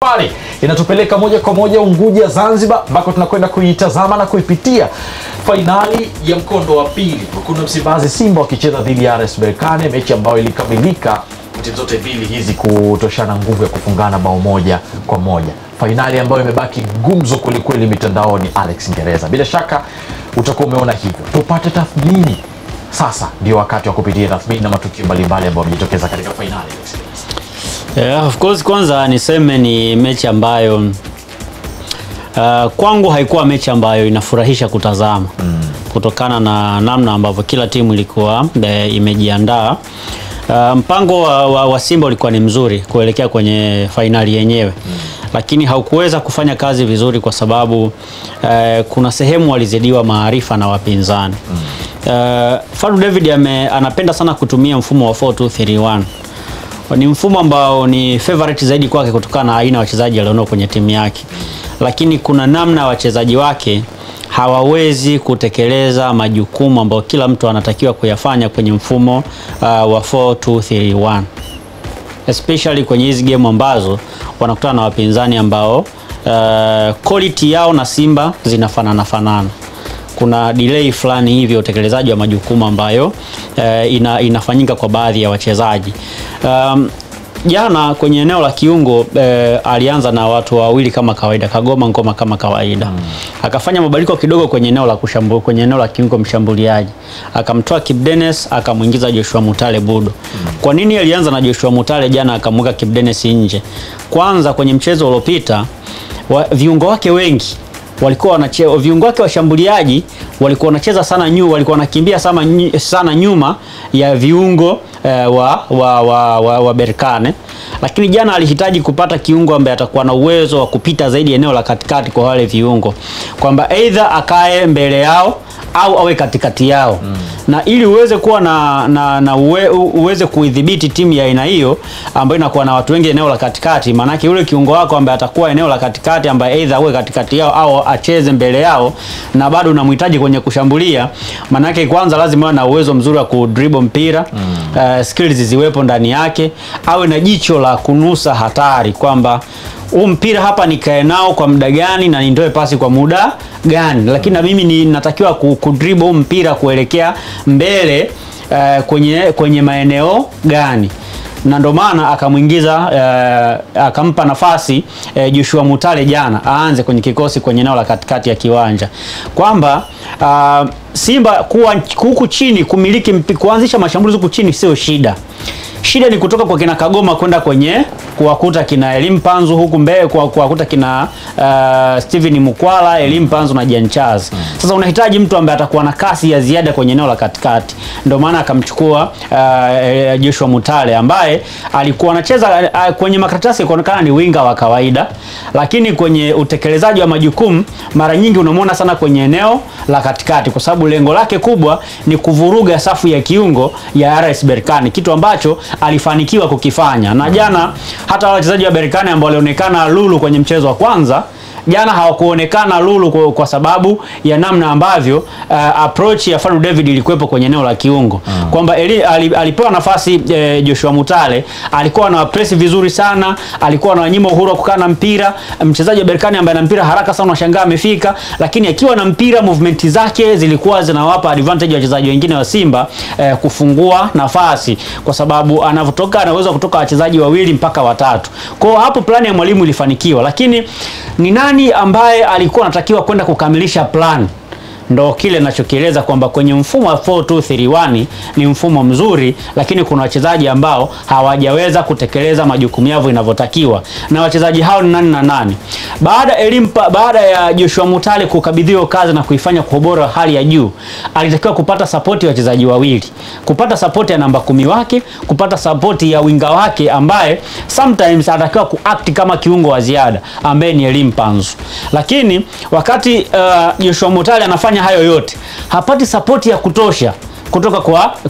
safari inatupeleka moja kwa moja Unguja Zanzibar, ambako tunakwenda kuitazama na kuipitia fainali ya mkondo wa pili, Wekundu wa Msimbazi Simba wakicheza dhidi ya RS Berkane, mechi ambayo ilikamilika timu zote mbili hizi kutoshana nguvu ya kufungana bao 1-1. Fainali ambayo imebaki gumzo kwelikweli mitandaoni, Alex Ngereza. Bila shaka utakuwa umeona hivyo. Tupate tathmini. Sasa ndio wakati wa kupitia tathmini na matukio mbalimbali ambayo yamejitokeza katika fainali. Of course, kwanza niseme ni mechi ambayo kwangu haikuwa mechi ambayo inafurahisha kutazama kutokana na namna ambavyo kila timu ilikuwa imejiandaa. Mpango wa Simba ulikuwa ni mzuri kuelekea kwenye fainali yenyewe, lakini haukuweza kufanya kazi vizuri kwa sababu kuna sehemu walizidiwa maarifa na wapinzani. Fadlu David anapenda sana kutumia mfumo wa 4-2-3-1. Ni mfumo ambao ni favorite zaidi kwake kutokana na aina ya wachezaji alionao kwenye timu yake, lakini kuna namna wachezaji wake hawawezi kutekeleza majukumu ambayo kila mtu anatakiwa kuyafanya kwenye mfumo wa 4-2-3-1, especially kwenye hizi game ambazo wanakutana na wapinzani ambao quality yao na Simba zinafanana. Kuna delay fulani hivyo utekelezaji wa majukumu ambayo inafanyika kwa baadhi ya wachezaji. Jana kwenye eneo la kiungo alianza na watu wawili kama kawaida, Kagoma Ngoma kama kawaida. Akafanya mabadiliko kidogo kwenye eneo la kwenye eneo la kiungo mshambuliaji. Akamtoa Kibu Denis akamuingiza Joshua Mutale Budo. Kwa nini alianza na Joshua Mutale jana akamweka Kibu Denis nje? Kwanza kwenye mchezo uliopita viungo wake wengi walikuwa wanacheza, viungo wake washambuliaji walikuwa wanacheza sana walikuwa wanakimbia sana nyuma ya viungo wa Berkane, lakini jana alihitaji kupata kiungo ambaye atakuwa na uwezo wa kupita zaidi eneo la katikati kwa wale viungo, kwamba either akae mbele yao au awe katikati yao. Na ili uweze kuwa uweze kuidhibiti timu ya aina hiyo ambayo inakuwa na watu wengi eneo la katikati, maana yake yule kiungo wako ambaye atakuwa eneo la katikati ambaye either awe katikati yao au acheze mbele yao na bado unamhitaji kwenye kushambulia, maana yake kwanza lazima awe na uwezo mzuri wa kudribble mpira, skills ziwepo ndani yake, awe na jicho la kunusa hatari kwamba mpira hapa nikae nao kwa muda gani na nindoe pasi kwa muda gani, lakini na mimi ninatakiwa kudribble mpira kuelekea mbele kwenye maeneo gani. Na ndo maana akamuingiza akampa nafasi Joshua Mutale jana aanze kwenye kikosi kwenye eneo la katikati ya kiwanja, kwamba Simba kuwa huku chini kumiliki kuanzisha mashambulizi huku chini sio shida. Shida ni kutoka kwa kina Kagoma kwenda kwenye kuwakuta kina Elim Panzu huku mbele, kuwakuta kina Steven Mukwala, Elim Panzu na Jean Charles. Sasa unahitaji mtu ambaye atakuwa na kasi ya ziada kwenye eneo la katikati. Ndio maana akamchukua Joshua Mutale ambaye alikuwa anacheza kwenye makaratasi kuonekana ni winga wa kawaida, lakini kwenye utekelezaji wa majukumu mara nyingi unamwona sana kwenye eneo la katikati, kwa sababu lengo lake kubwa ni kuvuruga safu ya kiungo ya RS Berkane, kitu ambacho alifanikiwa kukifanya. Na jana hata wachezaji wa Berkane ambao walionekana lulu kwenye mchezo wa kwanza, jana hawakuonekana lulu kwa sababu ya namna ambavyo approach ya Fadlu David ilikuwepo kwenye eneo la kiungo. Kwamba alipewa nafasi Joshua Mutale, alikuwa na press vizuri sana, alikuwa ananyima uhuru wa kukaa na mpira. Mchezaji wa Berkane ambaye ana mpira haraka sana unashangaa amefika, lakini akiwa na mpira movement zake zilikuwa zinawapa advantage wachezaji wengine wa Simba kufungua nafasi, kwa sababu anavotoka anaweza kutoka wachezaji wawili mpaka watatu. Kwa hapo plani ya mwalimu ilifanikiwa, lakini ni nani ambaye alikuwa anatakiwa kwenda kukamilisha plan? Ndo kile ninachokieleza kwamba kwenye mfumo wa 4-2-3-1 ni mfumo mzuri, lakini kuna wachezaji ambao hawajaweza kutekeleza majukumu yao inavyotakiwa. Na wachezaji hao ni nani na nani? Baada ya Joshua Mutale kukabidhiwa kazi na kuifanya kwa ubora hali ya juu, alitakiwa kupata support ya wachezaji wawili, kupata support ya namba 10 wake, kupata support ya winga wake ambaye sometimes anatakiwa kuact kama kiungo wa ziada ambaye ni Elim Panzu. Lakini wakati Joshua Mutale anafanya hayo yote, hapati support ya kutosha kutoka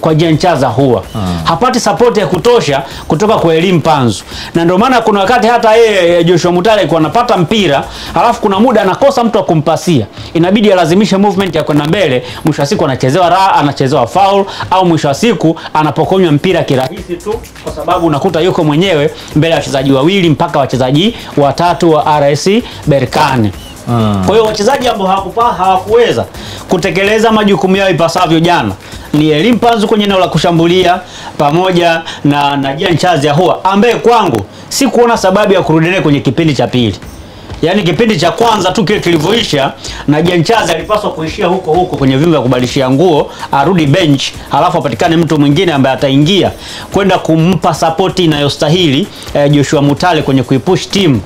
kwa Jean Chaza Ahoua. Hapati support ya kutosha kutoka kwa Elie Mpanzu. Na ndio maana kuna wakati hata yeye Joshua Mutale alikuwa anapata mpira, alafu kuna muda anakosa mtu wa kumpasia. Inabidi alazimishe movement ya kwenda mbele, mwisho wa siku anachezewa raha, anachezewa foul, au mwisho wa siku anapokonywa mpira kirahisi tu, kwa sababu unakuta yuko mwenyewe mbele ya wachezaji wawili mpaka wachezaji watatu wa RS Berkane. Kwa hiyo wachezaji ambao hawakuweza kutekeleza majukumu yao ipasavyo jana ni Elie Mpanzu kwenye eneo la kushambulia pamoja na Jean Chaza Ahoua, ambaye kwangu si kuona sababu ya kurudi naye kwenye kipindi cha pili. Yaani kipindi cha kwanza tu kile kilivyoisha, na Jean Chaza alipaswa kuishia huko kwenye vyumba vya kubadilishia nguo, arudi bench, halafu apatikane mtu mwingine ambaye ataingia kwenda kumpa support inayostahili Joshua Mutale kwenye kuipush team